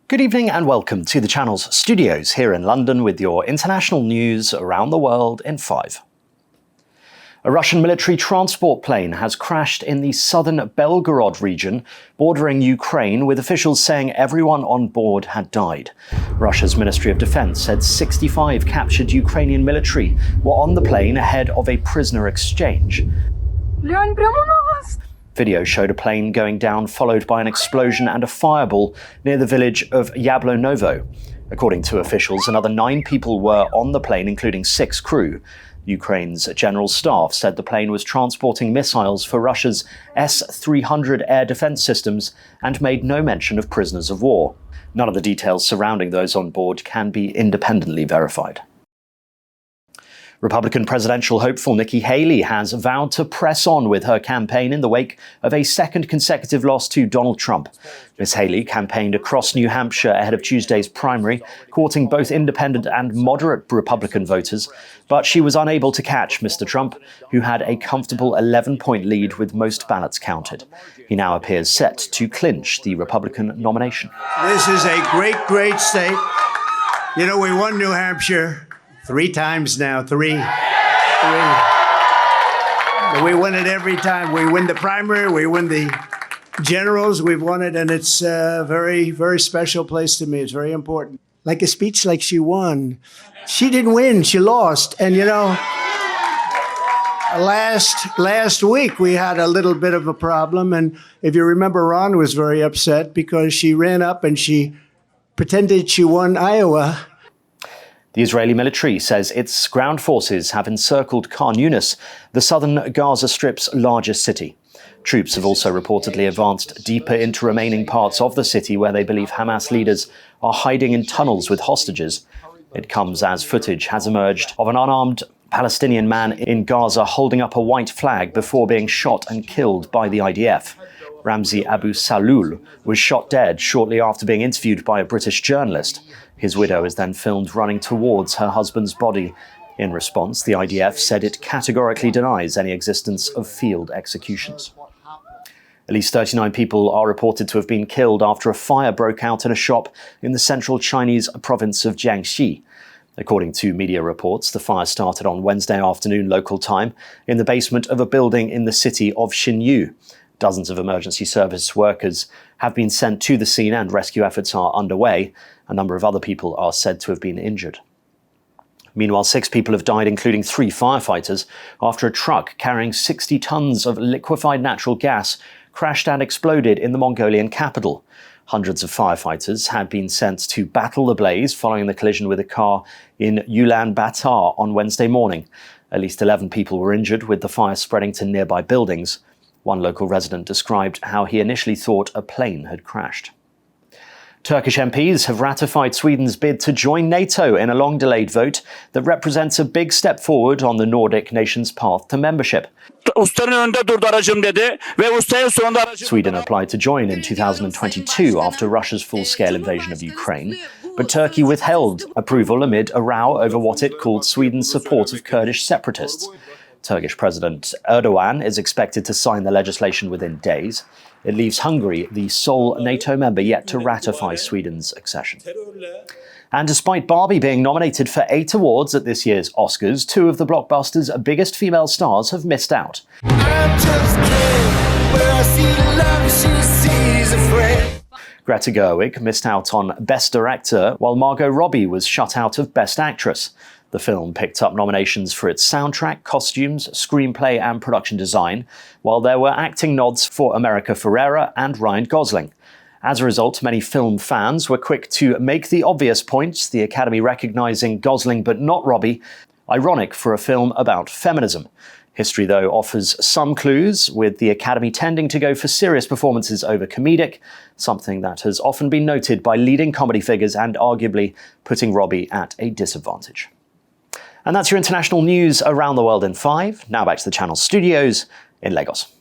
Good evening and welcome to the channel's studios here in London with your international news around the world in 5. A Russian military transport plane has crashed in the southern Belgorod region, bordering Ukraine, with officials saying everyone on board had died. Russia's Ministry of Defense said 65 captured Ukrainian military were on the plane ahead of a prisoner exchange. Video showed a plane going down, followed by an explosion and a fireball near the village of Yablonovo. According to officials, another 9 people were on the plane, including 6 crew. Ukraine's general staff said the plane was transporting missiles for Russia's S-300 air defense systems and made no mention of prisoners of war. None of the details surrounding those on board can be independently verified. Republican presidential hopeful Nikki Haley has vowed to press on with her campaign in the wake of a second consecutive loss to Donald Trump. Ms. Haley campaigned across New Hampshire ahead of Tuesday's primary, courting both independent and moderate Republican voters, but she was unable to catch Mr. Trump, who had a comfortable 11-point lead with most ballots counted. He now appears set to clinch the Republican nomination. This is a great state. You know, we won New Hampshire 3 times now, 3. We win it every time. We win the primary, we win the generals, we've won it, and it's a very, very special place to me. It's very important. Like a speech like she won. She didn't win, she lost. And you know, last week we had a little bit of a problem, and if you remember, Ron was very upset because she ran up and she pretended she won Iowa. The Israeli military says its ground forces have encircled Khan Yunis, the southern Gaza Strip's largest city. Troops have also reportedly advanced deeper into remaining parts of the city where they believe Hamas leaders are hiding in tunnels with hostages. It comes as footage has emerged of an unarmed Palestinian man in Gaza holding up a white flag before being shot and killed by the IDF. Ramzi Abu Salul was shot dead shortly after being interviewed by a British journalist. His widow is then filmed running towards her husband's body. In response, the IDF said it categorically denies any existence of field executions. At least 39 people are reported to have been killed after a fire broke out in a shop in the central Chinese province of Jiangxi. According to media reports, the fire started on Wednesday afternoon local time in the basement of a building in the city of Xinyu. Dozens of emergency service workers have been sent to the scene and rescue efforts are underway. A number of other people are said to have been injured. Meanwhile, 6 people have died, including 3 firefighters, after a truck carrying 60 tons of liquefied natural gas crashed and exploded in the Mongolian capital. Hundreds of firefighters had been sent to battle the blaze following the collision with a car in Ulaanbaatar on Wednesday morning. At least 11 people were injured, with the fire spreading to nearby buildings. One local resident described how he initially thought a plane had crashed. Turkish MPs have ratified Sweden's bid to join NATO in a long-delayed vote that represents a big step forward on the Nordic nation's path to membership. Sweden applied to join in 2022 after Russia's full-scale invasion of Ukraine, but Turkey withheld approval amid a row over what it called Sweden's support of Kurdish separatists. Turkish President Erdogan is expected to sign the legislation within days. It leaves Hungary the sole NATO member yet to ratify Sweden's accession. And despite Barbie being nominated for 8 awards at this year's Oscars, 2 of the blockbuster's biggest female stars have missed out. Greta Gerwig missed out on Best Director, while Margot Robbie was shut out of Best Actress. The film picked up nominations for its soundtrack, costumes, screenplay and production design, while there were acting nods for America Ferrera and Ryan Gosling. As a result, many film fans were quick to make the obvious points, the Academy recognizing Gosling but not Robbie, ironic for a film about feminism. History, though, offers some clues, with the Academy tending to go for serious performances over comedic, something that has often been noted by leading comedy figures and arguably putting Robbie at a disadvantage. And that's your international news around the world in 5. Now back to the channel's studios in Lagos.